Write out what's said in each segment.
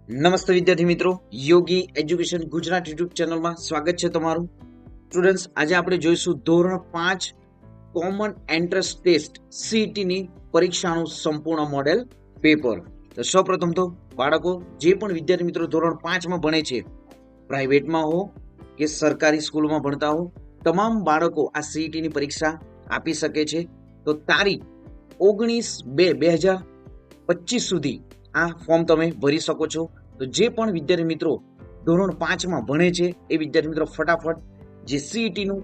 નમસ્તે વિદ્યાર્થી મિત્રો, યોગી એજ્યુકેશન ગુજરાત યુટ્યુબ ચેનલમાં સ્વાગત છે તમારું. સ્ટુડન્ટ્સ, આજે આપણે જોઈશું ધોરણ 5 કોમન એન્ટ્રન્સ ટેસ્ટ સીઈટીની પરીક્ષાનું સંપૂર્ણ મોડેલ પેપર. તો સૌપ્રથમ તો બાળકો, જે પણ વિદ્યાર્થી મિત્રો ધોરણ 5માં ભણે છે, પ્રાઇવેટમાં હો કે સરકારી સ્કૂલમાં ભણતા હો, તમામ બાળકો આ સીઈટીની પરીક્ષા આપી શકે છે. તો તારીખ 19/2/2025 સુધી આ ફોર્મ તમે ભરી શકો છો. તો જે પણ વિદ્યાર્થી મિત્રો ધોરણ 5માં ભણે છે એ વિદ્યાર્થી મિત્રો ફટાફટ જે સીઈટીનું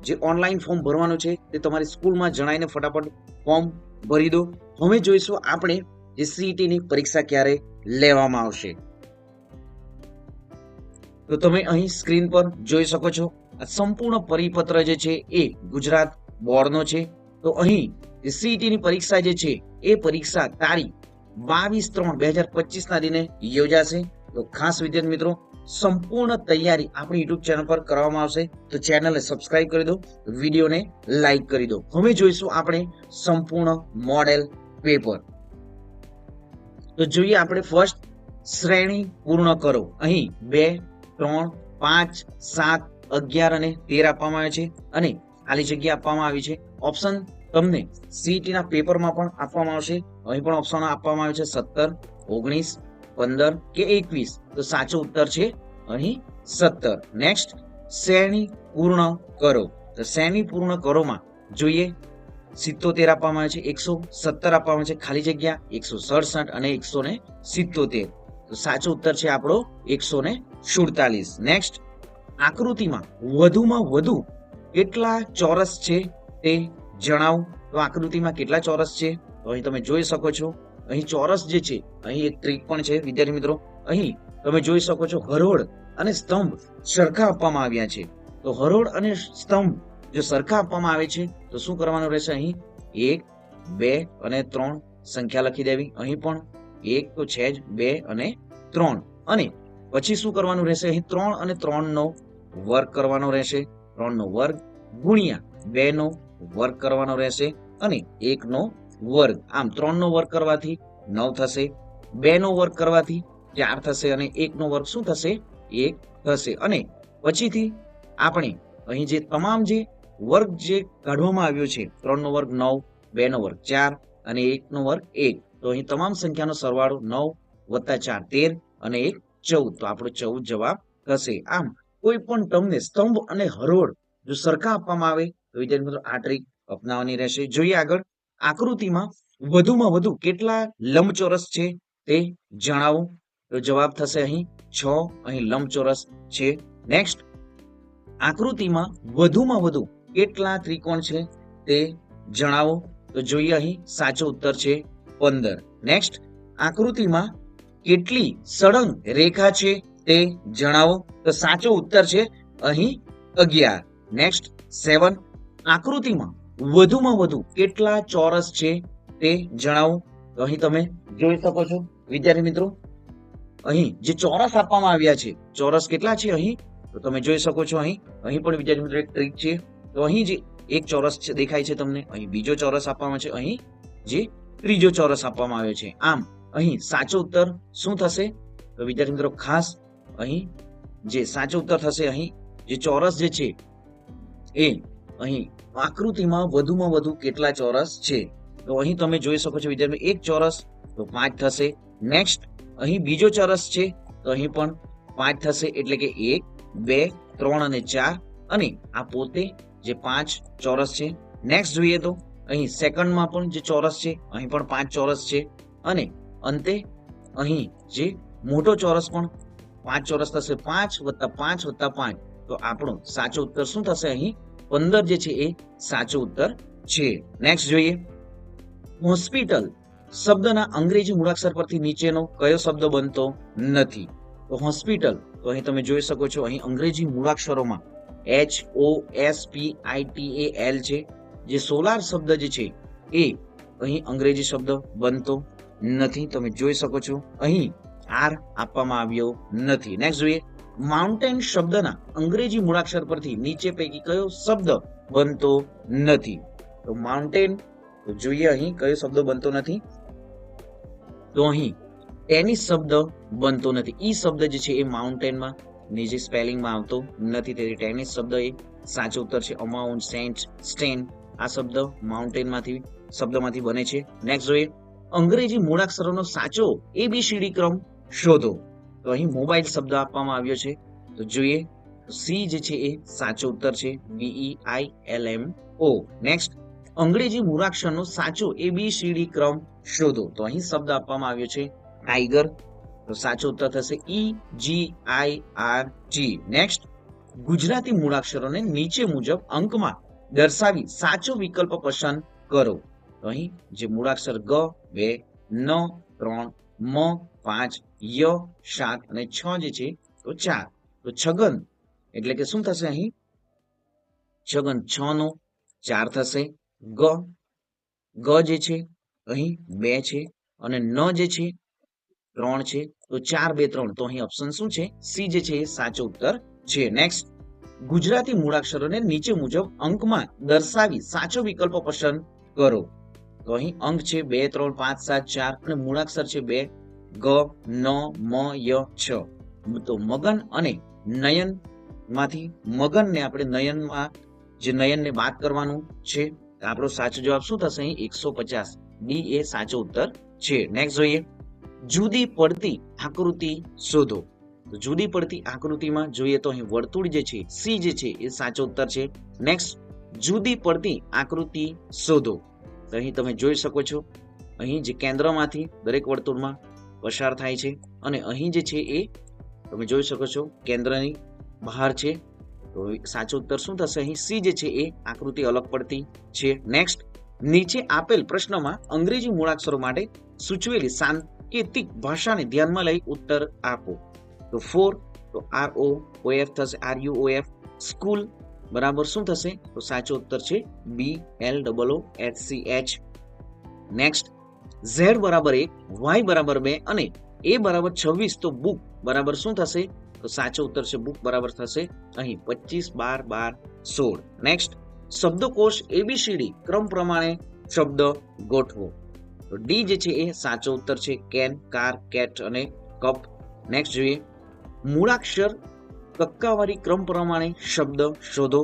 જે ઓનલાઈન ફોર્મ ભરવાનું છે તે તમારી સ્કૂલમાં જણાવીને ફટાફટ ફોર્મ ભરી દો. હવે જોઈશું આપણે જે સીઈટીની પરીક્ષા ક્યારે લેવામાં આવશે. તો તમે અહીં સ્ક્રીન પર જોઈ શકો છો આ સંપૂર્ણ પરિપત્ર જે છે એ ગુજરાત બોર્ડનો છે. તો અહીં જે સીઈટીની પરીક્ષા જે છે એ પરીક્ષા તારીખ 22/3/2025 ના દિને યોજાશે. તો ખાસ વિદ્યાર્થી મિત્રો, સંપૂર્ણ તૈયારી આપણી યુટ્યુબ ચેનલ પર કરવામાં આવશે. તો ચેનલને સબસ્ક્રાઇબ કરી દો, વિડીયોને લાઈક કરી દો. હવે જોઈશું આપણે સંપૂર્ણ મોડેલ પેપર. તો જોઈએ આપણે ફર્સ્ટ શ્રેણી પૂર્ણ કરો. અહીં 2, 3, 5, 7, 11 અને 13 આપવામાં આવે છે અને ખાલી જગ્યા આપવામાં આવી છે. ઓપ્શન તમને સીઈટીના પેપરમાં પણ આપવામાં આવશે. અહીં પણ ઓપ્શન આપવામાં આવે છે 17, 19, 15 કે 21. તો સાચો ઉત્તર છે અહીં 17. નેક્સ્ટ, શ્રેણી પૂર્ણ કરો. તો શ્રેણી પૂર્ણ કરોમાં જોઈએ 77 આપવામાં આવે છે, 117 આપવામાં આવે છે, ખાલી જગ્યા 167 અને 177. તો સાચો ઉત્તર છે આપણો 147. નેક્સ્ટ, આકૃતિમાં વધુમાં વધુ કેટલા ચોરસ છે તે જણાવો. તો આકૃતિમાં કેટલા ચોરસ છે તો અહીં તમે જોઈ શકો છો. અહીં ચોરસ જે છે, અહીં એક ટ્રીક પણ છે વિદ્યાર્થી મિત્રો. અહીં તમે જોઈ શકો છો હરોળ અને સ્તંભ સરખા આપવામાં આવ્યા છે. તો હરોળ અને સ્તંભ જો સરખા આપવામાં આવે છે તો શું કરવાનું રહેશે? અહીં 1, 2 અને 3 સંખ્યા લખી દેવી. અહીં પણ 1 તો છે જ, 2 અને 3. અને પછી શું કરવાનું રહેશે? અહીં 3 અને 3 નો વર્ગ કરવાનો રહેશે. 3 નો વર્ગ ગુણ્યા 2 નો વર્ગ કરવાનો રહેશે અને 1 નો વર્ગ. આમ 3 નો વર્ગ કરવાથી 9 થશે, 2 નો વર્ગ કરવાથી 4 થશે અને 1 નો વર્ગ શું થશે? 1 થશે. અને પછીથી આપણે અહીં જે તમામ જે વર્ગ જે કાઢવામાં આવ્યો છે, 3 નો વર્ગ 9, 2 નો વર્ગ 4 અને 1 નો વર્ગ 1. તો અહીં તમામ સંખ્યાનો સરવાળો 9 + 4 13 અને 1 14. તો આપણો 14 જવાબ થશે. આમ કોઈ પણ તમને સ્તંભ અને હરોળ જો સરખા આપવામાં આવે તો વિદ્યાર્થી મિત્રો આ ટ્રીક અપનાવવાની રહેશે. જોઈએ આગળ, આકૃતિમાં વધુમાં વધુ કેટલા લંબચોરસ છે તે જણાવો. તો જવાબ થશે અહીં 6. અહીં લંબચોરસ છે. નેક્સ્ટ, આકૃતિમાં વધુમાં વધુ કેટલા ત્રિકોણ છે તે જણાવો. તો જોઈએ અહીં સાચો ઉત્તર છે 15. નેક્સ્ટ, આકૃતિમાં કેટલી સળંગ રેખા છે તે જણાવો. તો સાચો ઉત્તર છે અહીં 11. નેક્સ્ટ 7, આકૃતિમાં વધુમાં વધુ કેટલા ચોરસ છે તે જણાવો. તો અહીં તમે જોઈ શકો છો વિદ્યાર્થી મિત્રો, અહીં જે ચોરસ આપવામાં આવ્યા છે, ચોરસ કેટલા છે અહીં તો તમે જોઈ શકો છો. અહીં પણ વિદ્યાર્થી મિત્રો એક ટ્રીક છે. તો અહીં જે એક ચોરસ દેખાય છે તમને, અહીં બીજો ચોરસ આપવામાં છે, અહીં જે ત્રીજો ચોરસ આપવામાં આવ્યો છે. આમ અહીં સાચો ઉત્તર શું થશે? તો વિદ્યાર્થી મિત્રો ખાસ અહીં જે સાચો ઉત્તર થશે, અહીં જે ચોરસ જે છે એ અહીં આકૃતિમાં વધુમાં વધુ કેટલા ચોરસ છે. તો અહીં તમે જોઈ શકો છો વિદ્યાર્થી, એક ચોરસ તો 5 થશે. નેક્સ્ટ, અહીં બીજો ચોરસ છે તો અહીં પણ 5 થશે, એટલે કે 1, 2, 3 અને 4. અને આ પોતે જે 5 ચોરસ છે. નેક્સ્ટ જોઈએ તો અહીં સેકન્ડમાં પણ જે ચોરસ છે, અહીં પણ 5 ચોરસ છે. અને અંતે અહીં જે મોટો ચોરસ પણ 5 ચોરસ થશે. 5 + 5 + 5. તો આપણો સાચો ઉત્તર શું થશે? અહીં 15 જે છે એ સાચો ઉત્તર છે. નેક્સ્ટ જોઈએ, હોસ્પિટલ શબ્દના અંગ્રેજી મૂળાક્ષર પરથી નીચેનો કયો શબ્દ બનતો નથી. તો હોસ્પિટલ, તો અહીં તમે જોઈ શકો છો, અહીં અંગ્રેજી મૂળાક્ષરોમાં HOSPITAL છે. જે સોલાર શબ્દ જે છે એ અહીં અંગ્રેજી શબ્દ બનતો નથી. તમે જોઈ શકો છો અહીં R આપવામાં આવ્યો નથી. નેક્સ્ટ જોઈએ, માઉન્ટેન શબ્દના અંગ્રેજી મૂળાક્ષર પરથી નીચે પૈકી કયો શબ્દ બનતો નથી. તો માઉન્ટેન, તો જોઈએ અહીં કયો શબ્દ બનતો નથી. તો અહીં ટેનિસ શબ્દ બનતો નથી. ઈ શબ્દ જે છે એ માઉન્ટેનમાં નીચે સ્પેલિંગમાં આવતો નથી, તેથી ટેનિસ શબ્દ એ સાચો ઉત્તર છે. અમાઉન્ટ, સેન્ટ, સ્ટેન આ શબ્દ માઉન્ટેનમાંથી શબ્દમાંથી બને છે. નેક્સ્ટ જોઈએ, અંગ્રેજી મૂળાક્ષરોનો સાચો ABCD ક્રમ શોધો. તો અહીં મોબાઈલ શબ્દ આપવામાં આવ્યો છે, તો જોઈએ સી જે છે એ સાચો ઉત્તર છે, BEILMO. નેક્સ્ટ, અંગ્રેજી મૂળાક્ષરનો સાચો ABCD ક્રમ શોધો. તો અહીં શબ્દ આપવામાં આવ્યો છે ટાઈગર, તો સાચો ઉત્તર થશે EGIRT. નેક્સ્ટ, ગુજરાતી મૂળાક્ષરોને નીચે મુજબ અંકમાં દર્શાવી સાચો વિકલ્પ પસંદ કરો. તો અહીં જે મૂળાક્ષર ગ 2, ન 3, મ 5, ય 7 અને 6 જે છે તો 4. તો છગન એટલે કે શું થશે અહીં? છગન 6 નો 4 થશે. ગ જે છે અહીં 2 છે અને ન જે છે 3 છે, તો 4, 2, 3. તો અહીં ઓપ્શન શું છે? સી જે છે એ સાચો ઉત્તર છે. નેક્સ્ટ, ગુજરાતી મૂળાક્ષરોને નીચે મુજબ અંકમાં દર્શાવી સાચો વિકલ્પ પસંદ કરો. તો અહીં અંક છે 2, 3, 5, 7, 4 અને મૂળાક્ષર છે 2, ગ, ન, મ, ય, છ. તો મગન અને નયન માંથી મગનને આપણે નયનમાં જે નયનને બાદ કરવાનું છે. આપણો સાચો જવાબ શું થશે? અહીં 150. ડી એ સાચો ઉત્તર છે. નેક્સ્ટ જોઈએ, જુદી પડતી આકૃતિ શોધો. તો જુદી પડતી આકૃતિમાં જોઈએ તો અહીં વર્તુળ જે છે સી જે છે એ સાચો ઉત્તર છે. નેક્સ્ટ, જુદી પડતી આકૃતિ શોધો. તો અહીં તમે જોઈ શકો છો, અહીં જે કેન્દ્રમાંથી દરેક વર્તુળમાં પસાર થાય છે અને અહીં જે છે એ તમે જોઈ શકો છો કેન્દ્રની બહાર છે. તો સાચો ઉત્તર શું થશે? અહીં સી જે છે એ આકૃતિ અલગ પડતી છે. નેક્સ્ટ, નીચે આપેલ પ્રશ્નમાં અંગ્રેજી મૂળાક્ષરો માટે સૂચવેલી સાંકેતિક ભાષાને ધ્યાનમાં લઈ ઉત્તર આપો. તો 4 તો ROOF થશે, RUOF. સ્કૂલ બરાબર શું થશે? તો સાચો ઉત્તર છે BLOOSCH. નેક્સ્ટ, Z બરાબર 1, Y બરાબર 2 અને A બરાબર 26. તો બુક બરાબર શું થશે? તો સાચો ઉત્તર છે બુક બરાબર થશે અહીં 25, 12, 12, 16. નેક્સ્ટ, શબ્દકોશ ABCD ક્રમ પ્રમાણે શબ્દ ગોઠવો. તો ડી જે છે એ સાચો ઉત્તર છે, કેન, કાર, કેટ અને કપ. નેક્સ્ટ જોઈએ, મૂળાક્ષર કક્કાવાળી ક્રમ પ્રમાણે શબ્દ શોધો.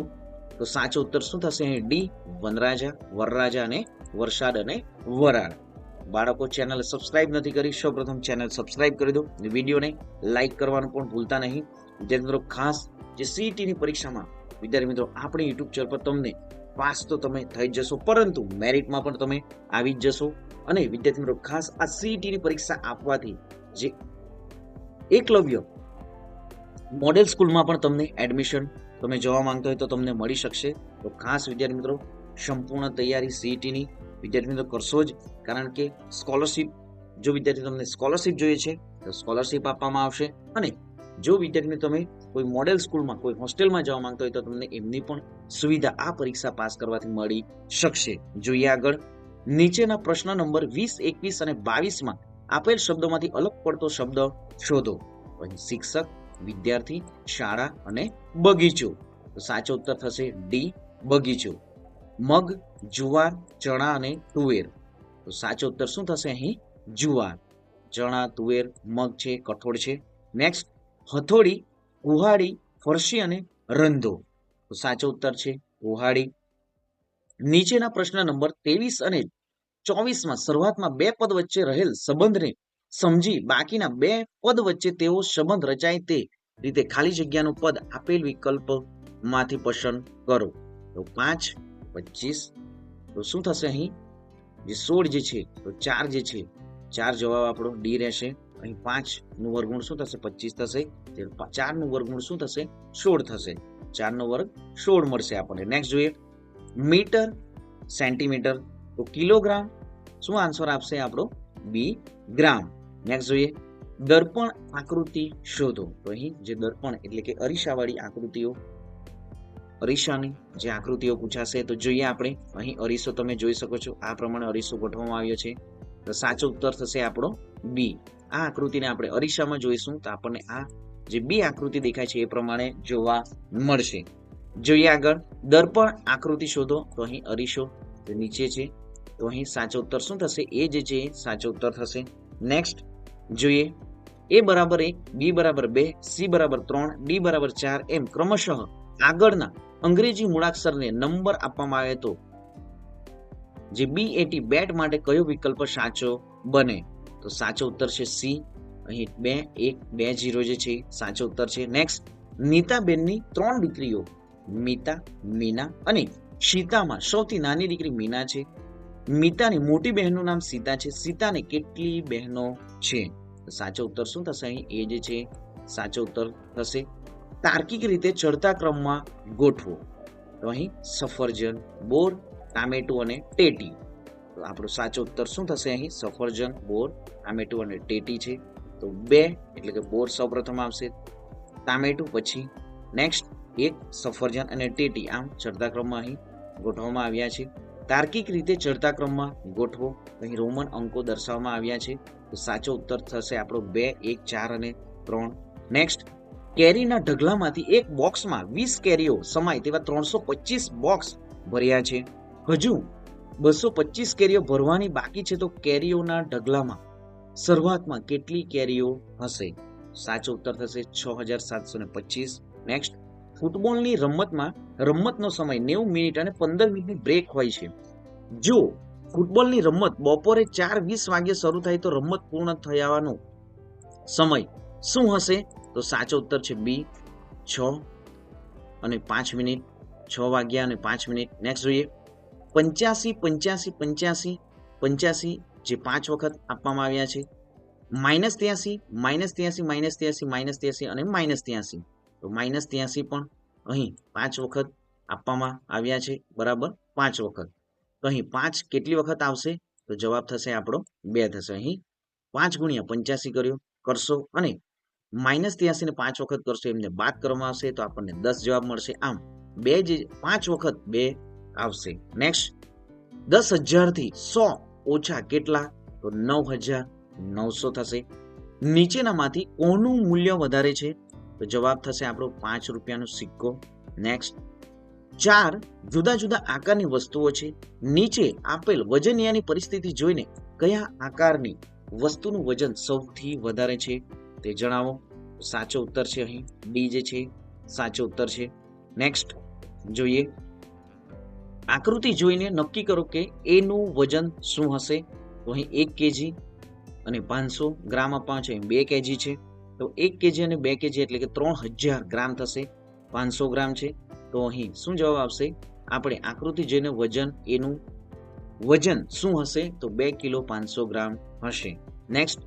તો સાચો ઉત્તર શું થશે? અહીં ડી, વનરાજા, વરરાજા અને વરસાદ અને વરાળ. બાળકો ચેનલ સબસ્ક્રાઇબ નથી કરી, સૌપ્રથમ ચેનલ સબસ્ક્રાઇબ કરી દો. વિડીયોને લાઈક કરવાનું પણ ભૂલતા નહીં. વિદ્યાર્થી મિત્રો, ખાસ જે સીઈટીની પરીક્ષામાં વિદ્યાર્થી મિત્રો આપણી યુટ્યુબ ચેનલ પર તમને પાસ તો તમે થઈ જ જશો, પરંતુ મેરિટમાં પણ તમે આવી જ જશો. અને વિદ્યાર્થી મિત્રો, ખાસ આ સીઈટીની પરીક્ષા આપવાથી જે એકલવ્ય મોડેલ સ્કૂલમાં પણ તમને એડમિશન તમે જવા માંગતો હોય તો તમને મળી શકશે. તો ખાસ વિદ્યાર્થી મિત્રો, સંપૂર્ણ તૈયારી સીઈટીની વિદ્યાર્થી મિત્રો કરશો જ, કારણ કે સ્કોલરશિપ, જો વિદ્યાર્થી તમને સ્કોલરશિપ જોઈએ છે તો સ્કોલરશિપ આપવામાં આવશે. અને જો વિદ્યાર્થી તમે કોઈ મોડેલ સ્કૂલમાં, કોઈ હોસ્ટેલમાં જવા માંગતો હોય તો તમને એમની પણ સુવિધા આ પરીક્ષા પાસ કરવાથી મળી શકશે. જોઈએ આગળ, નીચેના પ્રશ્ન નંબર 20, 21 અને 22માં આપેલ શબ્દોમાંથી અલગ પડતો શબ્દ શોધો. શિક્ષક, વિદ્યાર્થી, શાળા અને બગીચો. તો સાચો ઉત્તર થશે ડી, બગીચો. મગ, જુવાર, ચણા અને તુવેર. તો સાચો ઉત્તર શું થશે? અહીં જુવાર. ચણા, તુવેર, મગ છે, કઠોળ છે. નેક્સ્ટ, હથોડી, કુહાડી, ફરસી અને રંધો. તો સાચો ઉત્તર છે કુહાડી. નીચેના પ્રશ્ન નંબર 23 અને 24માં શરૂઆતમાં બે પદ વચ્ચે રહેલ સંબંધને સમજી બાકીના બે પદ વચ્ચે તેવો સંબંધ રચાય તે રીતે ખાલી જગ્યાનું પદ આપેલ વિકલ્પમાંથી પસંદ કરો. તો 5, 25. તો શું થશે અહીં? જે 16 જે છે તો 4 જે છે, 4 જવાબ આપણો ડી રહેશે. અહીં 5 નું વર્ગમૂળ શું થશે? 25 થશે. 4 નું વર્ગમૂળ શું થશે? 16 થશે. 4 નો વર્ગ 16 મળશે આપણને. નેક્સ્ટ જોઈએ, મીટર, સેન્ટીમીટર. તો કિલોગ્રામ શું આન્સર આપશે આપણો? બી, ગ્રામ. નેક્સ્ટ જોઈએ, દર્પણ આકૃતિ શોધો. તો અહીં જે દર્પણ એટલે કે અરીસાવાળી આકૃતિઓ, અરીસાની જે આકૃતિઓ પૂછાશે. તો જોઈએ આપણે, અહીં અરીસો તમે જોઈ શકો છો, આ પ્રમાણે અરીસો ગોઠવવામાં આવ્યો છે. તો સાચો ઉત્તર થશે આપણો બી. આ આકૃતિને આપણે અરીસામાં જોઈશું તો આપણને આ જે બી આકૃતિ દેખાય છે એ પ્રમાણે જોવા મળશે. જોઈએ આગળ, દર્પણ આકૃતિ શોધો. તો અહીં અરીસો નીચે છે, તો અહીં સાચો ઉત્તર શું થશે? એ જે છે સાચો ઉત્તર થશે. નેક્સ્ટ, જોઈએ એ બરાબર 1, બી બરાબર 2, સી બરાબર 3, ડી બરાબર 4 એમ ક્રમશઃ આગળના અંગ્રેજી મૂળાક્ષરને નંબર આપવામાં આવે તો જે BAT બેટ માટે કયો વિકલ્પ સાચો બને? તો સાચો ઉત્તર છે સી. અહીં 2 1 2 0 જે છે સાચો ઉત્તર છે. નેક્સ્ટ, નીતાબેનની 3 દીકરીઓ મીતા, મીના અને સીતામાં સૌથી નાની દીકરી મીના છે. મીતાની મોટી બહેનનું નામ સીતા છે. સીતાને કેટલી બહેનો છે? સાચો ઉત્તર શું થશે? અહીં એ જે છે સાચો ઉત્તર થશે. તાર્કિક રીતે ચડતા ક્રમમાં ગોઠવો. તો અહીં સફરજન, બોર, ટામેટું અને ટેટી. તો આપણો સાચો ઉત્તર શું થશે? અહીં સફરજન, બોર, ટામેટું અને ટેટી છે. તો 2 એટલે કે બોર સૌપ્રથમ આવશે, ટામેટું પછી, નેક્સ્ટ 1 સફરજન અને ટેટી આમ ચડતા ક્રમમાં અહીં ગોઠવવામાં આવ્યા છે. તાર્કિક રીતે ચડતા ક્રમમાં ગોઠવો. અહીં રોમન અંકો દર્શાવવામાં આવ્યા છે. તો સાચો ઉત્તર થશે આપણો 2 1 4 અને 3. નેક્સ્ટ, કેરીના ઢગલામાંથી એક બોક્સમાં 20 કેરીઓ સમાય તેવા 325 બોક્સ ભર્યા છે. હજુ 225 કેરીઓ ભરવાની બાકી છે તો કેરીઓના ઢગલામાં શરૂઆતમાં કેટલી કેરીઓ હશે? સાચો ઉત્તર થશે 6725. નેક્સ્ટ, ફૂટબોલની રમતમાં રમતનો સમય 90 મિનિટ અને 15 મિનિટની બ્રેક હોય છે. જો ફૂટબોલની રમત બપોરે 4:20 વાગ્યે શરૂ થાય તો રમત પૂર્ણ થવાનો સમય શું હશે? તો સાચો ઉત્તર છે બી 6 અને 5 મિનિટ, 6 વાગ્યા અને 5 મિનિટ. નેક્સ્ટ જોઈએ 85 85 85 85 જે 5 વખત આપવામાં આવ્યા છે. -83 -83 -83 -83 અને -83. તો -83 પણ અહીં 5 વખત આપવામાં આવ્યા છે, બરાબર 5 વખત. તો અહીં 5 કેટલી વખત આવશે? તો જવાબ થશે આપણો 2 થશે. અહીં 5 ગુણ્યા 85 કર્યો કરશો અને -83 ને 5 વખત કરશો એમને બાદ કરવામાં આવશે તો આપણને 10 જવાબ મળશે. આમ 2 જે 5 વખત 2 આવશે. નેક્સ્ટ, 10,000 થી 100 ઓછા કેટલા? તો 9,900 થશે. નીચેનામાંથી કોનું મૂલ્ય વધારે છે? તો જવાબ થશે આપણો 5 રૂપિયાનો સિક્કો. નેક્સ્ટ, 4 જુદા જુદા આકારની વસ્તુઓ છે. નીચે આપેલ વજનિયાની પરિસ્થિતિ જોઈને કયા આકારની વસ્તુનું વજન સૌથી વધારે છે તે જણાવો. સાચો ઉત્તર છે અહીં ડી જે છે સાચો ઉત્તર છે. નેક્સ્ટ જોઈએ, આકૃતિ જોઈને નક્કી કરો કે એ નું વજન શું હશે? તો અહીં 1 કેજી અને 500 ગ્રામ આપવામાં છે. 2 કેજી છે તો 1 કેજી અને 2 કેજી એટલે કે 3000 ગ્રામ થશે. 500 ગ્રામ છે તો અહીં શું જવાબ આવશે? આપણે આકૃતિ જોઈને વજન એનું વજન શું હશે? તો 2 કિલો 500 ગ્રામ હશે. નેક્સ્ટ,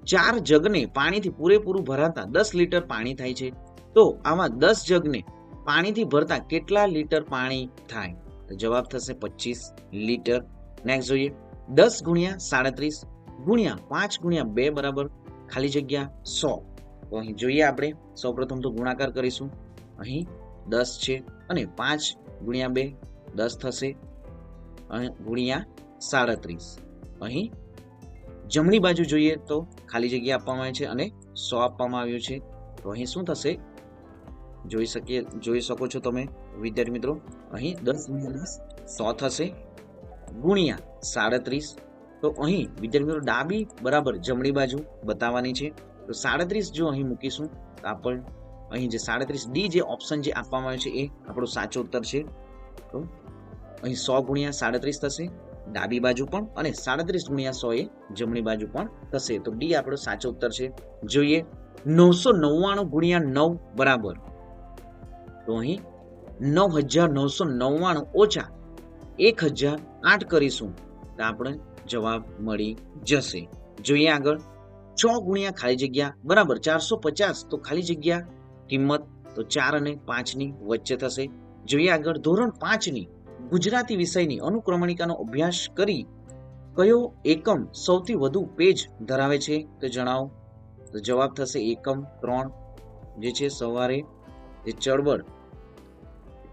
4 જગને પાણીથી પૂરેપૂરું ભરાતા 10 લીટર પાણી થાય છે. તો આમાં 10 જગને પાણીથી ભરતા કેટલા લીટર પાણી થાય? જવાબ થશે 25 લીટર. નેક્સ્ટ જોઈએ, 10 ગુણ્યા 37 ગુણ્યા 5 ગુણ્યા 2 બરાબર ખાલી જગ્યા 100. તો અહીં જોઈએ આપણે સૌપ્રથમ તો ગુણાકાર કરીશું. અહીં 10 છે અને 5 ગુણ્યા 2 10 થશે અને ગુણ્યા 37. અહીં જમણી બાજુ જોઈએ તો ખાલી જગ્યા આપવામાં આવી છે અને 100 આપવામાં આવ્યું છે. તો અહીં શું થશે? જોઈ શકો છો તમે વિદ્યાર્થી મિત્રો. અહીં 10 ગુણ્યા 100 થશે ગુણ્યા 37. તો અહીં વિદ્યાર્થી મિત્રો ડાબી બરાબર જમણી બાજુ બતાવવાની છે. તો 37 જો અહીં મૂકીશું તો આપણે અહીં જે 37 ડી જે ઓપ્શન જે આપવામાં આવ્યો છે એ આપણો સાચો ઉત્તર છે. તો અહીં 100 ગુણ્યા 37 થશે ડાબી બાજુ પણ અને 37 ગુણ્યા 100 એ જમણી બાજુ પણ થશે. તો ડી આપણો સાચો ઉત્તર છે. જોઈએ 999 ગુણ્યા 9 બરાબર, તો અહીં 9,999 ઓછા 1,008 કરીશું તો આપણે જવાબ મળી જશે. જોઈએ આગળ, 6 ગુણ્યા ખાલી જગ્યા બરાબર 450. તો ખાલી જગ્યા કિંમત તો 4 અને 5 ની વચ્ચે થશે. જોઈએ આગળ, ધોરણ 5 ની ગુજરાતી વિષયની અનુક્રમણિકાનો અભ્યાસ કરી કયો એકમ સૌથી વધુ પેજ ધરાવે છે તો જણાવો. તો જવાબ થશે એકમ 3 જે છે સવારે જે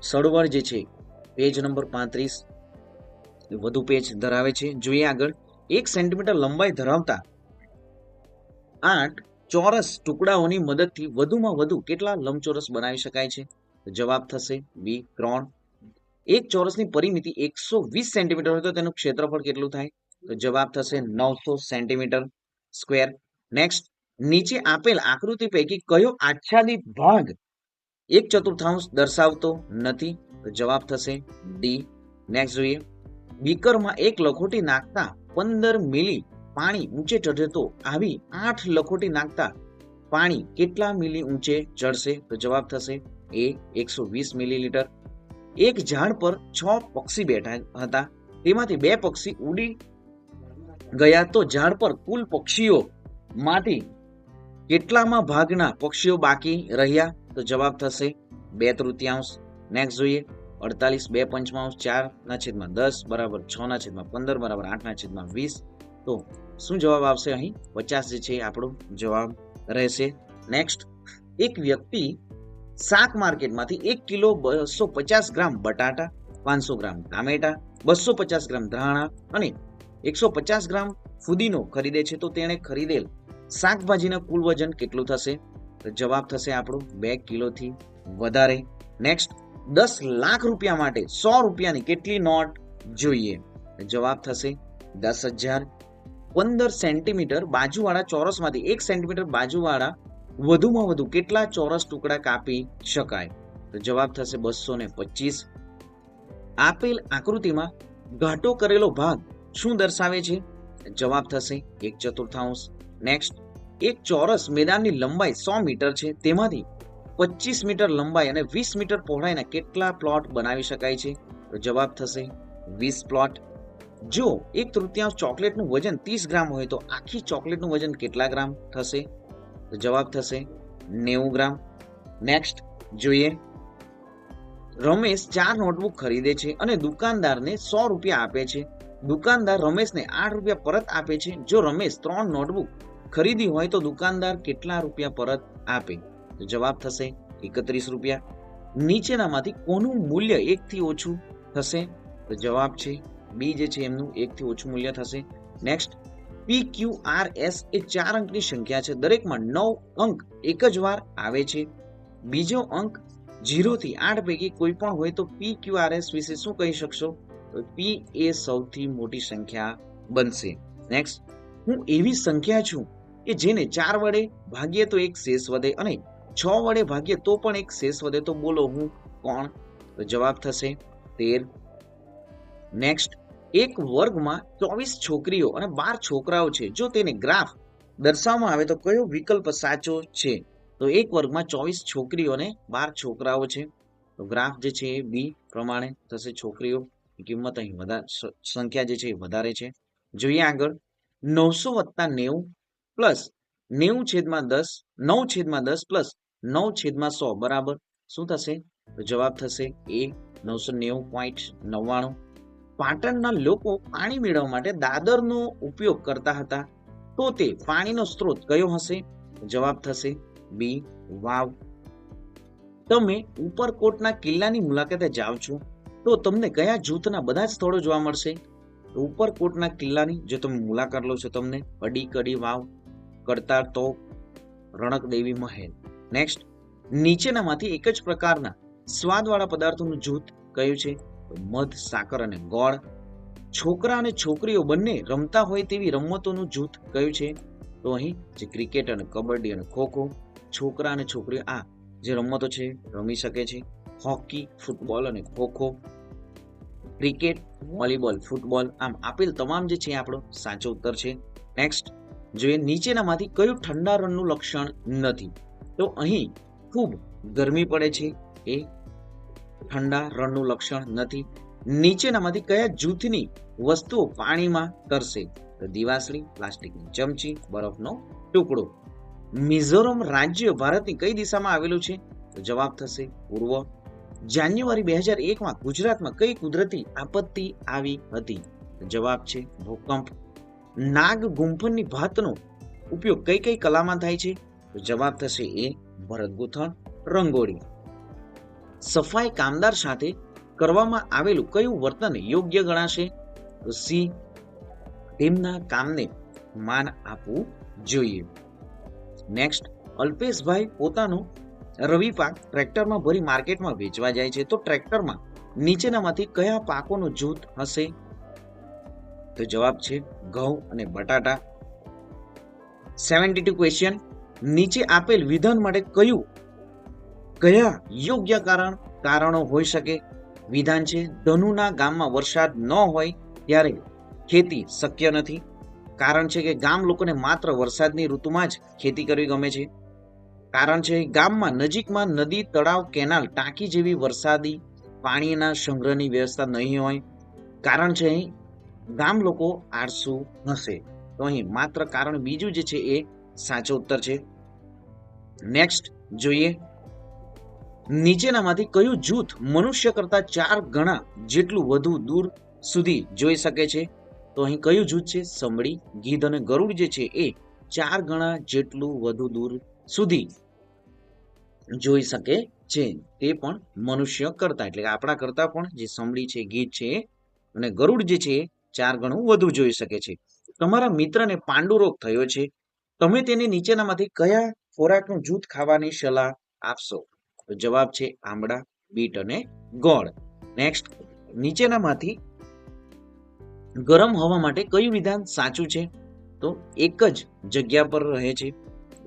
સળવળ જે છે પેજ નંબર 35 વધુ પેજ ધરાવે છે. જોઈએ આગળ, 1 સેન્ટીમીટર લંબાઈ ધરાવતા 8 ચોરસ ટુકડાઓની મદદથી વધુમાં વધુ કેટલા લંબચોરસ બનાવી શકાય છે? તો જવાબ થશે બી 3. એક ચોરસની પરિમિતિ 120 સેન્ટીમીટર હોય તો તેનું ક્ષેત્રફળ કેટલું થાય? તો જવાબ થશે 900 સેન્ટીમીટર સ્ક્વેર. નેક્સ્ટ, નીચે આપેલ આકૃતિ પૈકી કયો આચ્છાદિત ભાગ 1/4 દર્શાવતો નથી? તો જવાબ થશે ડી. નેક્સ્ટ જોઈએ, બીકરમાં એક લખોટી નાખતા 15 મિલી પાણી ઊંચે ચઢે તો આવી 8 લખોટી નાખતા પાણી કેટલા મિલી ઊંચે ચડશે? તો જવાબ થશે એ 120 મિલીલીટર. એક ઝાડ પર 6 પક્ષી બેઠા હતા, તેમાંથી 2 પક્ષી ઉડી ગયા, તો ઝાડ પર કુલ પક્ષીઓમાંથી કેટલામાં ભાગના પક્ષીઓ બાકી રહ્યા? તો જવાબ થશે 2/3. નેક્સ્ટ જોઈએ, 48 2/5 4/10 બરાબર 6/15 બરાબર 8/20. તો શું જવાબ આવશે? અહીં 50 જે છે આપણો જવાબ રહેશે. નેક્સ્ટ, એક વ્યક્તિ શાક માર્કેટમાંથી 1 કિલો 250 ગ્રામ બટાટા, 500 ગ્રામ ટામેટા, 250 ગ્રામ ધાણા અને 150 ગ્રામ ફુદીનો ખરીદે છે, તો તેણે ખરીદેલ શાકભાજીના કુલ વજન કેટલું થશે? તો જવાબ થશે આપણો 2 કિલોથી વધારે. નેક્સ્ટ, 10 લાખ રૂપિયા માટે 100 રૂપિયાની કેટલી નોટ જોઈએ? જવાબ થશે 10,000. 15 સેન્ટીમીટર બાજુવાળા ચોરસમાંથી 1 સેન્ટીમીટર બાજુવાળા વધુમાં વધુ કેટલા ચોરસ ટુકડા કાપી શકાય? તો જવાબ થશે 225. આપેલ આકૃતિમાં ઘાટો કરેલો ભાગ શું દર્શાવે છે? જવાબ થશે 1/4. નેક્સ્ટ, એક ચોરસ મેદાનની લંબાઈ 100 મીટર છે, તેમાંથી 25 મીટર લંબાઈ અને 20 મીટર પહોળાઈના કેટલા પ્લોટ બનાવી શકાય છે? તો જવાબ થશે 20 પ્લોટ. જો 1/3 ચોકલેટનું વજન 30 ગ્રામ હોય તો આખી ચોકલેટનું વજન કેટલા ગ્રામ થશે? તો જવાબ થશે 90 ગ્રામ. નેક્સ્ટ જોઈએ, રમેશ 4 નોટબુક ખરીદે છે અને દુકાનદારને 100 રૂપિયા આપે છે. દુકાનદાર રમેશને 8 રૂપિયા પરત આપે છે. જો રમેશ 3 નોટબુક ખરીદી હોય તો દુકાનદાર કેટલા રૂપિયા પરત આપે? તો જવાબ થશે 31 રૂપિયા. નીચેનામાંથી કોનું મૂલ્ય 1 થી ઓછું થશે? તો જવાબ છે બી જે છે એમનું 1 થી ઓછું મૂલ્ય થશે. નેક્સ્ટ, PQRS એ 4 અંકની સંખ્યા છે, દરેકમાં 9 અંક એક જ વાર આવે છે. બીજો અંક 0 થી 8 પૈકી કોઈ પણ હોય તો PQRS વિશે શું કહી શકશો? તો P એ સૌથી મોટી સંખ્યા બનશે. નેક્સ્ટ, હું એવી સંખ્યા છું કે જેને 4 વડે ભાગીએ તો એક શેષ વધે અને 6 વડે ભાગીએ તો પણ એક શેષ વધે, તો બોલો હું કોણ? તો જવાબ થશે 13. નેક્સ્ટ, એક વર્ગમાં 24 છોકરીઓ અને 12 છોકરાઓ છે. જો તેને ગ્રાફ દર્શાવવામાં આવે તો કયો વિકલ્પ સાચો છે? તો એક વર્ગમાં 24 છોકરીઓ અને 12 છોકરાઓ છે, તો ગ્રાફ જે છે એ બી પ્રમાણે થશે. છોકરીઓ કિંમત અહીં સંખ્યા જે છે એ વધારે છે. જોઈએ આગળ, 900 + 90 + 90/10 9/10 + 9/100 બરાબર શું થશે? તો જવાબ થશે એ 990.99. પાટણના લોકો પાણી મેળવવા માટે દાદરનો ઉપયોગ કરતા હતા, તો તે પાણીનો સ્ત્રોત કયો હશે? જવાબ થશે બી વાવ. તમે ઉપરકોટના કિલ્લાની મુલાકાતે જાઓ છો તો તમને કયા જૂથના બધા જ સ્થળો જોવા મળશે? ઉપરકોટના કિલ્લાની જો તમે મુલાકાત લો છો તમને અડીકડી વાવ, કરતાર તોપ, રણકદેવી મહેલ. નેક્સ્ટ, નીચેનામાંથી એક જ પ્રકારના સ્વાદવાળા પદાર્થોનું જૂથ કયું છે? મધ, સાકર અને ગોળ. છોકરા અને છોકરીઓ બંને રમતા હોય તેવી રમતોનું જૂથ કયું છે? તો અહીં જે ક્રિકેટ અને કબડ્ડી અને ખોખો. છોકરા અને છોકરીઓ આ જે રમતો છે રમી શકે છે. હોકી, ફૂટબોલ અને ખોખો, ક્રિકેટ, વોલીબોલ, ફૂટબોલ. આમ આપેલ તમામ જે છે આપણો સાચો ઉત્તર છે. નેક્સ્ટ જોઈએ, નીચેનામાંથી કયું ઠંડા રણનું લક્ષણ નથી? તો અહીં ખૂબ ગરમી પડે છે, એ ઠંડા રણનું લક્ષણ નથી. નીચેનામાંથી કયા જૂથની વસ્તુઓ પાણીમાં તરશે? તો દિવાસળી, પ્લાસ્ટિકની ચમચી, બરફનો ટુકડો. મિઝોરમ રાજ્ય ભારતની કઈ દિશામાં આવેલું છે? તો જવાબ થશે પૂર્વ. જાન્યુઆરી 2001માં ગુજરાતમાં કઈ કુદરતી આપત્તિ આવી હતી? જવાબ છે ભૂકંપ. નાગ ગુંફણની ભાતનો ઉપયોગ કઈ કઈ કલામાં થાય છે? તો જવાબ થશે એ ભરતગૂંથણ, રંગોળી. સફાઈ કામદાર સાથે કરવામાં આવેલું કયું વર્તન યોગ્ય ગણાશે? તો સી, તેમના કામને માન આપવું જોઈએ. નેક્સ્ટ, અલ્પેશભાઈ પોતાનો રવિ પાક ટ્રેક્ટરમાં ભરી માર્કેટમાં વેચવા જાય છે, તો ટ્રેક્ટરમાં નીચેનામાંથી કયા પાકોનું જૂથ હશે? તો જવાબ છે ઘઉં અને બટાટા. 72 ક્વેશ્ચન. નીચે આપેલ વિધાન માટે કયા યોગ્ય કારણો હોઈ શકે? વિધાન છે ધનુના ગામમાં વરસાદ ન હોય ત્યારે ખેતી શક્ય નથી. કારણ છે કે ગામ લોકોને માત્ર વરસાદની ઋતુમાં જ ખેતી કરવી ગમે છે. કારણ છે ગામમાં નજીકમાં નદી, તળાવ, કેનાલ, ટાંકી જેવી વરસાદી પાણીના સંગ્રહની વ્યવસ્થા નહીં હોય. કારણ છે અહીં ગામ લોકો આળસુ હશે. તો અહીં માત્ર કારણ બીજું જે છે એ સાચો ઉત્તર છે. નેક્સ્ટ જોઈએ, નીચેનામાંથી કયું જૂથ મનુષ્ય કરતા 4 ગણા જેટલું વધુ દૂર સુધી જોઈ શકે છે? તો અહીં કયું જૂથ છે? સમડી, ગીધ અને ગરુડ જે છે એ 4 ગણા જેટલું વધુ દૂર સુધી જોઈ શકે છે. તે પણ મનુષ્ય કરતા, એટલે કે આપણા કરતા પણ જે સમડી છે, ગીધ છે અને ગરુડ જે છે એ 4 ગણું વધુ જોઈ શકે છે. તમારા મિત્રને પાંડુ રોગ થયો છે, તમે તેને નીચેનામાંથી કયા ખોરાકનું જૂથ ખાવાની સલાહ આપશો? તો જવાબ છે આંબળા, બીટ અને ગોળ. નેક્સ્ટ, નીચેનામાંથી ગરમ હવા માટે કયું વિધાન સાચું છે? તો એક જ જગ્યા પર રહે છે,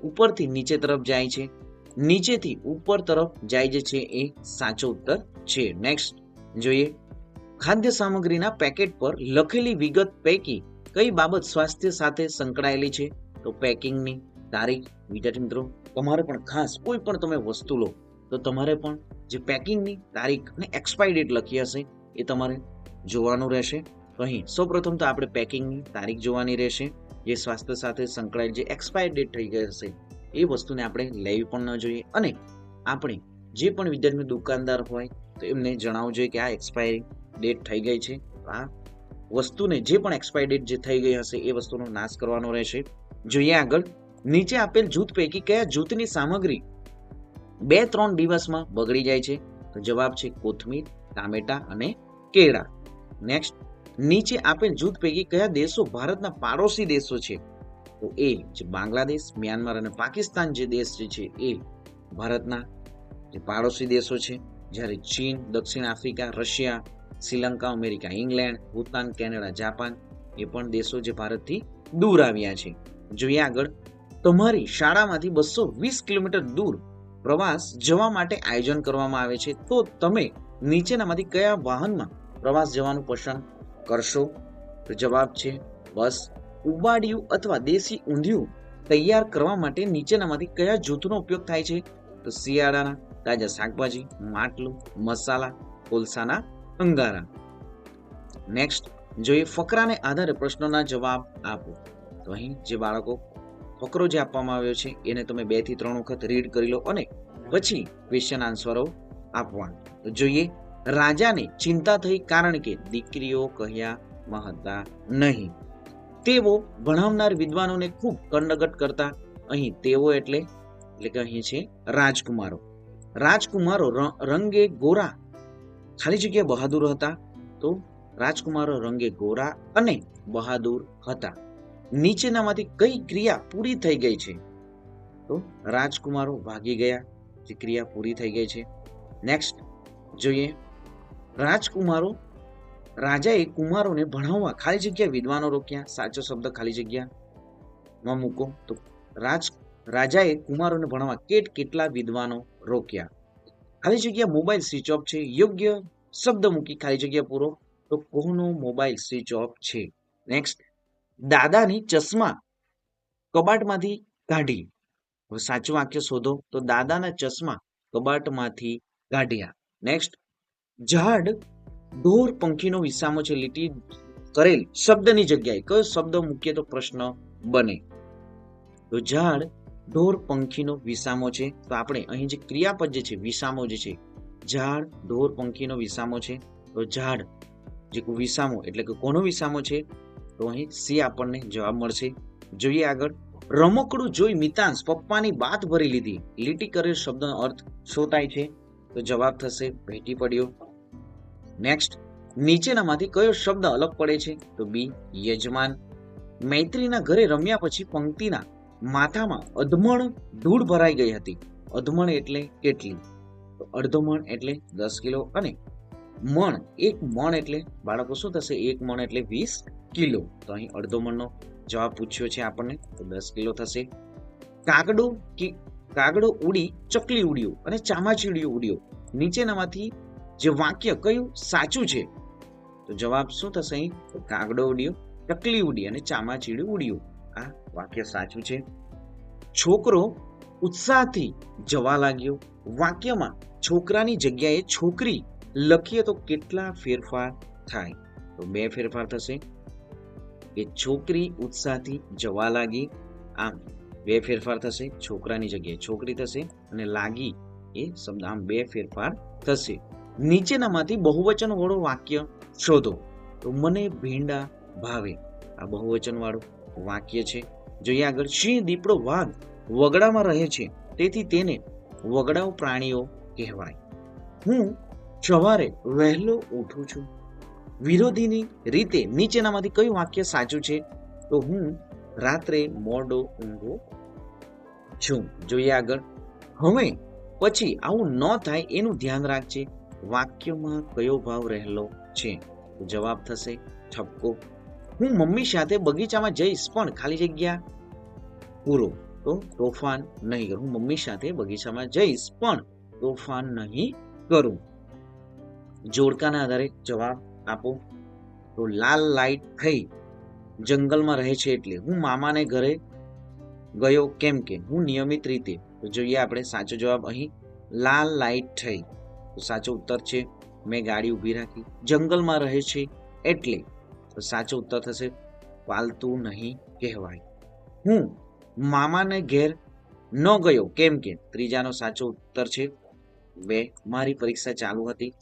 ઉપરથી નીચે તરફ જાય છે, નીચેથી ઉપર તરફ જાય જે છે એ સાચો ઉત્તર છે. નેક્સ્ટ જોઈએ, ખાદ્ય સામગ્રીના પેકેટ પર લખેલી વિગત પૈકી કઈ બાબત સ્વાસ્થ્ય સાથે સંકળાયેલી છે? તો પેકિંગની તારીખ. વિદ્યાર્થી મિત્રો, તમારે પણ ખાસ કોઈ પણ તમે વસ્તુ લો તો તમારે પણ જે પેકિંગની તારીખ અને એક્સપાયરી ડેટ લખી હશે એ તમારે જોવાનું રહેશે. તો અહીં સૌપ્રથમ તો આપણે પેકિંગની તારીખ જોવાની રહેશે. જે સ્વાસ્થ્ય સાથે સંકળાયેલ જે એક્સપાયર ડેટ થઈ ગઈ હશે એ વસ્તુને આપણે લેવી પણ ન જોઈએ. અને આપણે જે પણ વિદ્યાર્થી દુકાનદાર હોય તો એમને જણાવવું જોઈએ કે આ એક્સપાયરી ડેટ થઈ ગઈ છે. આ વસ્તુને જે પણ એક્સપાયરી ડેટ જે થઈ ગઈ હશે એ વસ્તુનો નાશ કરવાનો રહેશે. જોઈએ આગળ, નીચે આપેલ જૂથ પૈકી કયા જૂથની સામગ્રી 2-3 દિવસમાં બગડી જાય છે? તો જવાબ છે કોથમીર, ટામેટા અને કેળા. નેક્સ્ટ, નીચે આપેલ જૂથ પૈકી કયા દેશો ભારતના પાડોશી દેશો છે? તો એ જે બાંગ્લાદેશ, મ્યાનમાર અને પાકિસ્તાન જે દેશ છે એ ભારતના જે પાડોશી દેશો છે. જ્યારે ચીન, દક્ષિણ Africa, Russia, Sri Lanka, America, England, Bhutan, Canada, Japan એ પણ દેશો જે ભારતથી દૂર આવ્યા છે. જોઈએ આગળ, તમારી શાળામાંથી 220 કિલોમીટર દૂર પ્રવાસ જવા માટે આયોજન કરવામાં આવે છે, તો તમે નીચેનામાંથી કયા વાહનમાં પ્રવાસ જવાનું પસંદ કરશો? તો જવાબ છે બસ. ઉબાડિયું અથવા દેશી ઊંધિયું તૈયાર કરવા માટે નીચેનામાંથી કયા જૂથનો ઉપયોગ થાય છે? તો શિયાળાના તાજા શાકભાજી, માટલું, મસાલા, કોલસાના અંગારા. નેક્સ્ટ જોઈએ, ફકરાને આધારે પ્રશ્નોના જવાબ આપો. તો અહીં જે બાળકો ફકરો જે આપવામાં આવ્યો છે એને તમે 2 થી 3 વખત રીડ કરી લો અને પછી ક્વેશ્ચન આન્સરો આપવા. તો જોઈએ, રાજાને ચિંતા થઈ કારણ કે દીકરીઓ કહ્યામાં હતા નહીં. તેઓ ભણાવનાર વિદ્વાનોને ખૂબ કંડગત કરતા. અહીં તેઓ એટલે કે અહીં છે રાજકુમારો. રાજકુમારો રંગે ગોરા ખાલી જગ્યા બહાદુર હતા. તો રાજકુમારો રંગે ગોરા અને બહાદુર હતા. નીચેનામાંથી કઈ ક્રિયા પૂરી થઈ ગઈ છે? તો રાજકુમારો ભાગી ગયા, જે ક્રિયા પૂરી થઈ ગઈ છે. નેક્સ્ટ જોઈએ, રાજાએ કુમારોને ભણાવવા ખાલી જગ્યા વિદ્વાનો રોક્યા. સાચો શબ્દ ખાલી જગ્યામાં મૂકો. તો રાજાએ કુમારોને ભણાવવા કેટલા વિદ્વાનો રોક્યા. ખાલી જગ્યા મોબાઈલ સ્વિચ ઓફ છે, યોગ્ય શબ્દ મૂકી ખાલી જગ્યા પૂરો. તો કોનો મોબાઈલ સ્વિચ ઓફ છે? નેક્સ્ટ, દાદાની ચશ્મા કબાટમાંથી કાઢી. સાચું વાક્ય શોધો. તો દાદાના ચશ્મા કબાટમાંથી કાઢ્યા. નેક્સ્ટ, ઝાડ, ઢોર, પંખીનો વિસામો છે. લીટી કરેલ શબ્દની જગ્યાએ કયો શબ્દ મૂકીએ તો પ્રશ્ન બને? તો ઝાડ, ઢોર, પંખીનો વિસામો છે. તો આપણે અહીં જે ક્રિયાપદ જે છે વિસામો જે છે, ઝાડ, ઢોર, પંખીનો વિસામો છે. તો ઝાડ જે વિસામો એટલે કે કોનો વિસામો છે? તો અહીં સી આપણને જવાબ મળશે. જોઈએ આગળ, રમકડું જોઈ મિતાંશ પપ્પાની વાત ભરી લીધી. લીટી કરેલ શબ્દનો અર્થ શું થાય છે? તો જવાબ થશે ભેટી પડ્યો. નેક્સ્ટ, નીચેનામાંથી કયો શબ્દ અલગ પડે છે? તો બી, યજમાન. મૈત્રીના ઘરે રમ્યા પછી પંક્તિના માથામાં અધમણ ધૂળ ભરાઈ ગઈ હતી. અધમણ એટલે કેટલી? તો અડધો મણ એટલે 10 કિલો અને મણ, 1 મણ એટલે બાળકો શું થશે? 1 મણ એટલે 20 કિલો. તો અહીં અડધો મણનો જવાબ પૂછ્યો છે આપણને તો 10 કિલો થશે. કાગડો ઉડી ચકલી ઉડ્યું અને ચામાચીડિયું ઉડ્યું, નીચેનામાંથી જે વાક્ય કયું સાચું છે? તો જવાબ શું થશે અહીં? તો કાગડો ઉડ્યો, ચકલી ઉડી અને ચામાચીડિયું ઉડ્યું, આ વાક્ય સાચું છે. છોકરો ઉત્સાહથી જવા લાગ્યો, વાક્યમાં છોકરાની જગ્યાએ છોકરી લખીએ તો કેટલા ફેરફાર થાય? તો 2 ફેરફાર થશે. કે છોકરી ઉત્સાહથી જવા લાગી, આમ 2 ફેરફાર થશે. છોકરાની જગ્યાએ છોકરી થશે અને લાગી એ શબ્દ, આમ 2 ફેરફાર થશે. નીચેનામાંથી બહુવચન વાળું વાક્ય શોધો. તો મને ભીંડા ભાવે, આ બહુવચન વાળું વાક્ય છે. જોઈએ આગળ. સિંહ, દીપડો, વાઘ વગડામાં રહે છે, તેથી તેને વગડાઉ પ્રાણીઓ કહેવાય. હું સવારે વહેલો ઉઠું છું. વિરોધીની રીતે નીચેનામાંથી કયું વાક્ય સાચું છે? તો હું રાત્રે મોડો ઊંઘું છું. જોઈએ આગળ. હવે પછી આવું ન થાય એનું ધ્યાન રાખજે. વાક્યમાં કયો ભાવ રહેલો છે? તો જવાબ થશે ઠપકો. હું મમ્મી સાથે બગીચામાં જઈશ પણ ખાલી જગ્યા પૂરો, તો તોફાન નહીં કરું. હું મમ્મી સાથે બગીચામાં જઈશ પણ તોફાન નહીં કરું. જોડકાના આધારે જવાબ આપો. તો લાલ લાઈટ થઈ જંગલમાં રહે છે એટલે હું મામાને ઘરે ગયો કેમ કે હું નિયમિત રીતે. તો જોઈએ આપણે સાચો જવાબ અહીં લાલ લાઈટ થઈ, તો સાચો ઉત્તર છે મેં ગાડી ઊભી રાખી. જંગલમાં રહે છે એટલે તો સાચો ઉત્તર થશે પાલતું નહીં કહેવાય. હું મામાને ઘેર ન ગયો કેમ કે ત્રીજાનો સાચો ઉત્તર છે 2. મારી પરીક્ષા ચાલુ હતી.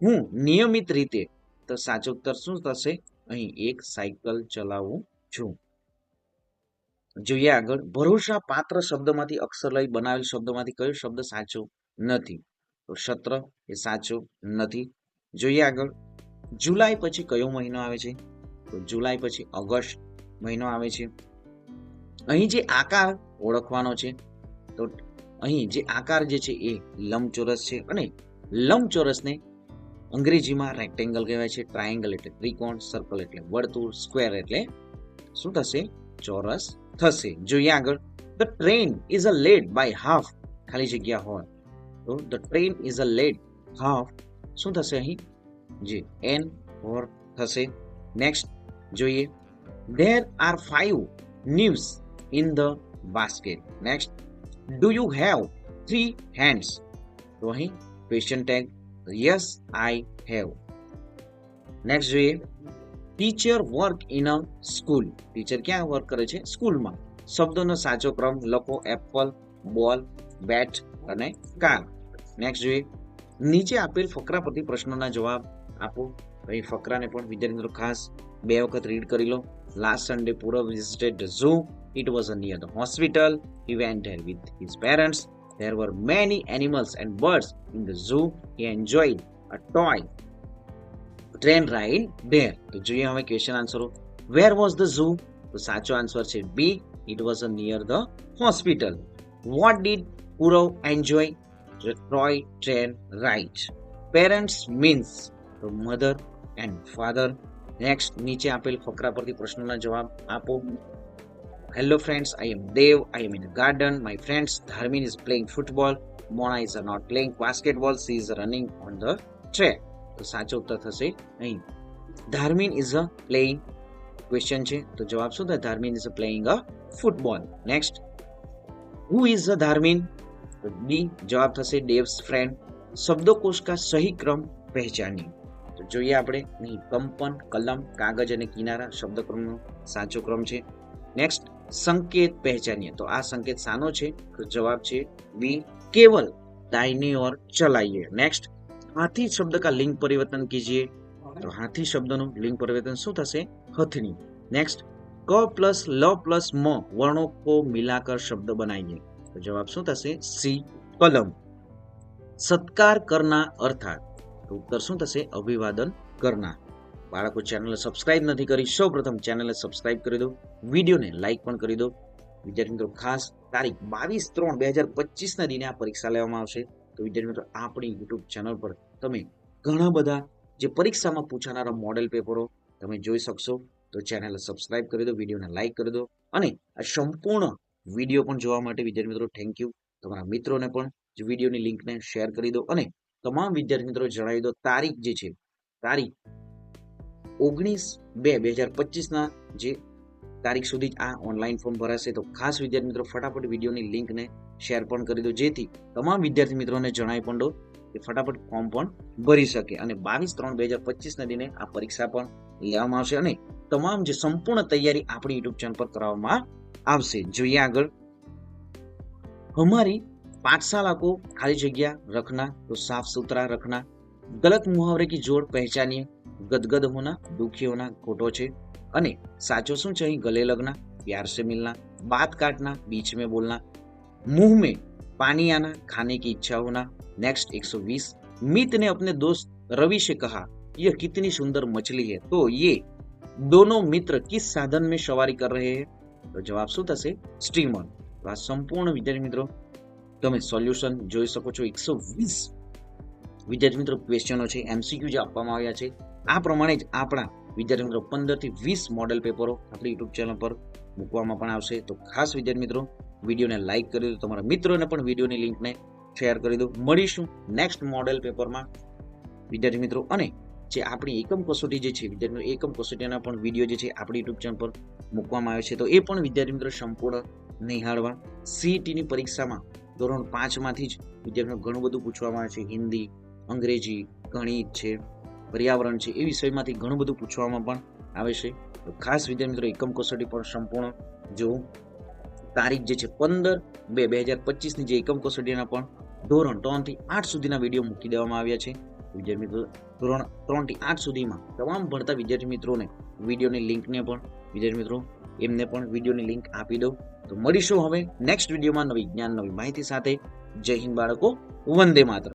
હું નિયમિત રીતે, તો સાચો ઉત્તર શું થશે અહીં 1. સાયકલ ચલાવું છું. જોઈએ આગળ. ભરોસા પાત્ર શબ્દમાંથી અક્ષર લઈ બનાવેલ શબ્દમાંથી કયો શબ્દ સાચો નથી? તો સત્ર એ સાચો નથી. જોઈએ આગળ. જુલાઈ પછી કયો મહિનો આવે છે? તો જુલાઈ પછી ઓગસ્ટ મહિનો આવે છે. અહીં જે આકાર ઓળખવાનો છે, તો અહીં જે આકાર જે છે એ લંબચોરસ છે અને લંબચોરસને અંગ્રેજીમાં રેક્ટેંગલ કહેવાય છે. ટ્રાયેંગલ એટલે ત્રિકોણ, સર્કલ એટલે વર્તુળ, સ્ક્વેર એટલે શું થશે? ચોરસ થશે. જોઈએ આગળ. The train is a late by half, ખાલી જગ્યા હોય, તો the train is a late half શું થશે અહીં? જે એન ઓર થશે. નેક્સ્ટ જોઈએ. There are 5 news in the basket. Next. Do you have 3 hands? તો અહીં question tag yes I have. Next જોઈએ. Teacher work in a school. Teacher ક્યાં વર્ક કરે છે? સ્કૂલમાં. શબ્દોનો સાચો ક્રમ લખો. એપલ, બોલ, બેટ અને કાર. નેક્સ્ટ જોઈએ. નીચે આપેલ ફકરા પરથી પ્રશ્નોના જવાબ આપો. અહીં ફકરાને પણ વિદ્યાર્થી મિત્રો ખાસ 2 વખત રીડ કરી લો. Last Sunday Purav visited the zoo. It was near the hospital. He went there with his parents. There were many animals and birds in the zoo. He enjoyed a toy train ride there. તો જોઈએ હવે question આન્સરો. Where was the zoo? તો સાચો answer છે B. It was near the hospital. What did Purav enjoy? The toy train ride. Parents means the mother and father. Next, નીચે આપેલ ફકરા પરથી પ્રશ્નોના જવાબ આપો. Hello friends, I am Dev. I am in a garden. My friends Dharmin is playing football. Mona is not playing basketball. She is running on the track. તો સાચો ઉત્તર થશે અહીં Dharmin is a playing. Question છે તો જવાબ શું થાય? Dharmin is a playing a football. Next. Who is a Dharmin? તો ડી જવાબ થશે ડેવ્સ ફ્રેન્ડ. શબ્દકોશ કા સહી ક્રમ પહેચાની. તો જોઈએ આપણે અહીં કંપન, કલમ, કાગજ અને કિનારા શબ્દક્રમનો સાચો ક્રમ છે. નેક્સ્ટ. સંકેત પહેચાનીએ. તો આ સંકેત શાનો છે? તો જવાબ છે બી. કેવલ દાहिनी ओर चलाइए. नेक्स्ट. हाथी शब्द का लिंग परिवर्तन कीजिए. तो हाथी शब्दનું लिंग परिवर्तन શું થશે? હથની. નેક્સ્ટ. ક પ્લસ લ પ્લસ મ વર્ણો को मिलाकर शब्द बनाइए. તો જવાબ શું થશે? સી. કલમ. સત્કાર કરના અર્થાત. તો ઉત્તર શું થશે? અભિવાદન કરના. બાળકો ચેનલને સબસ્ક્રાઇબ નથી કરી, સૌપ્રથમ ચેનલને સબસ્ક્રાઇબ કરી દો, વિડીયોને લાઈક પણ કરી દો. વિદ્યાર્થી મિત્રો ખાસ તારીખ 22/3/2025 દિને આ પરીક્ષા લેવામાં આવશે. તો વિદ્યાર્થી મિત્રો આપણી યુટ્યુબ ચેનલ પર તમે ઘણા બધા જે પરીક્ષામાં પૂછાનારા મોડેલ પેપરો તમે જોઈ શકશો. તો ચેનલ સબસ્ક્રાઇબ કરી દો, વિડીયોને લાઇક કરી દો અને આ સંપૂર્ણ વિડીયો પણ જોવા માટે વિદ્યાર્થી મિત્રો થેન્ક યુ. તમારા મિત્રોને પણ વિડીયોની લિંકને શેર કરી દો અને તમામ વિદ્યાર્થી મિત્રો જણાવી દો તારીખ જે છે તારીખ 19/2/2025 જે તારીખ સુધી આ ઓનલાઈન ફોર્મ ભરાશે. તો ખાસ વિદ્યાર્થી મિત્રો ફટાફટ વિડીયોની લિંકને શેર પણ કરી દો, જેથી તમામ વિદ્યાર્થી મિત્રોને જણાવી પણ દો કે ફટાફટ ફોર્મ પણ ભરી શકે અને 22/3/2025 દિને આ પરીક્ષા પણ લેવામાં આવશે અને તમામ જે સંપૂર્ણ તૈયારી આપણી યુટ્યુબ ચેનલ પર કરવામાં આવશે. જોઈએ આગળ. हमारी पाठशाला को खाली जगह रखना तो साफ सुथरा रखना, गलत मुहावरे की जोड़ पहचानिए, गदगद होना दुखी होना खोटो छे અને સાચો શું છે? गले लगना, प्यार से मिलना, बात काटना, बीच में बोलना, मुंह में पानी आना, खाने की इच्छा होना. नेक्स्ट 120. मित ने अपने दोस्त रवि से कहा यह कितनी सुंदर मछली है. तो ये दोनों मित्र किस साधन में सवारी कर रहे हैं? तो जवाब શું થશે? સ્ટીમર. તો આ સંપૂર્ણ વિદ્યાર્થી મિત્રો તમે સોલ્યુશન જોઈ શકો છો. 120 વિદ્યાર્થી મિત્રો ક્વેશ્ચનો છે, એમસીક્યુ જે આપવામાં આવ્યા છે આ પ્રમાણે જ આપણા વિદ્યાર્થી મિત્રો 15 થી 20 મોડેલ પેપરો આપણી યુટ્યુબ ચેનલ પર મૂકવામાં પણ આવશે. તો ખાસ વિદ્યાર્થી મિત્રો વિડીયોને લાઇક કરી દો, તમારા મિત્રોને પણ વિડીયોની લિંકને શેર કરી દો. મળીશું નેક્સ્ટ મોડેલ પેપરમાં વિદ્યાર્થી મિત્રો. અને જે આપણી એકમ કસોટી જે છે વિદ્યાર્થી મિત્રો, એકમ કસોટીના પણ વિડીયો જે છે આપણી યુટ્યુબ ચેનલ પર મૂકવામાં આવે છે. તો એ પણ વિદ્યાર્થી મિત્રો સંપૂર્ણ નિહાળવા. સીઈટીની પરીક્ષામાં ધોરણ 5 માંથી જ વિદ્યાર્થીઓ ઘણું બધું પૂછવામાં આવે છે. હિન્દી, અંગ્રેજી, ગણિત છે, પર્યાવરણ છે, એ વિષયમાંથી ઘણું બધું પૂછવામાં પણ આવે છે. તો ખાસ વિદ્યાર્થી મિત્રો એકમ કસોટી પણ સંપૂર્ણ જોવું. તારીખ જે છે 15/2/2025 જે એકમ કસોટીના પણ ધોરણ 3 થી 8 સુધીના વિડીયો મૂકી દેવામાં આવ્યા છે. વિદ્યાર્થી મિત્રો ધોરણ 3 થી 8 સુધીમાં તમામ ભણતા વિદ્યાર્થી મિત્રોને વિડીયોની લિંકને પણ વિદ્યાર્થી મિત્રો એમને પણ વિડીયોની લિંક આપી દો. તો મળીશું હવે નેક્સ્ટ વિડીયોમાં નવી જ્ઞાન નવી માહિતી સાથે. જય હિન્દ બાળકો, વંદે માતરમ.